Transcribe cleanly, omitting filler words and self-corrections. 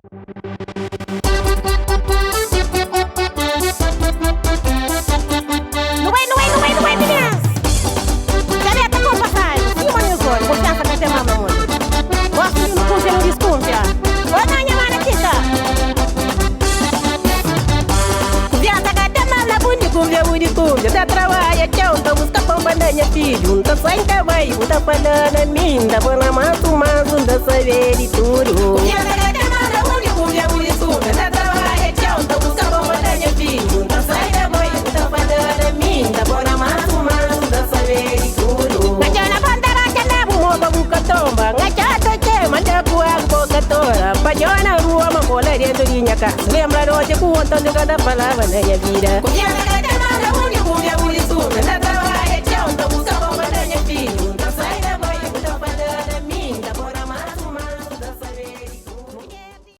Não é, meninas! Já até com passagem. Sim, mano, eu vou ficar essa semana, mano. Gosto de não confia no desconfia. Oi, minha mana, Tita. Viada, gata, mala, buni, da trabalha, tchau, tá busca pão, bandanha, filho. Tá saindo da vai, tá banana, minda, bona, maço, da saber e tudo. Viada, gata, mala, buni, da trabalha, tchau, tá busca pão, bandanha, filho. Tá saindo da vai, tá banana, minda, bona, maço, da saber e tudo. Ngajana bandara, jana, bumoba, buka tomba, ngajata, che, manda kuang, boca tora, pajona, rua, mamola, dentro de minha casa. Lembra hoje, com o outro, cada palavra na minha vida. Viada, gata, mala, buni,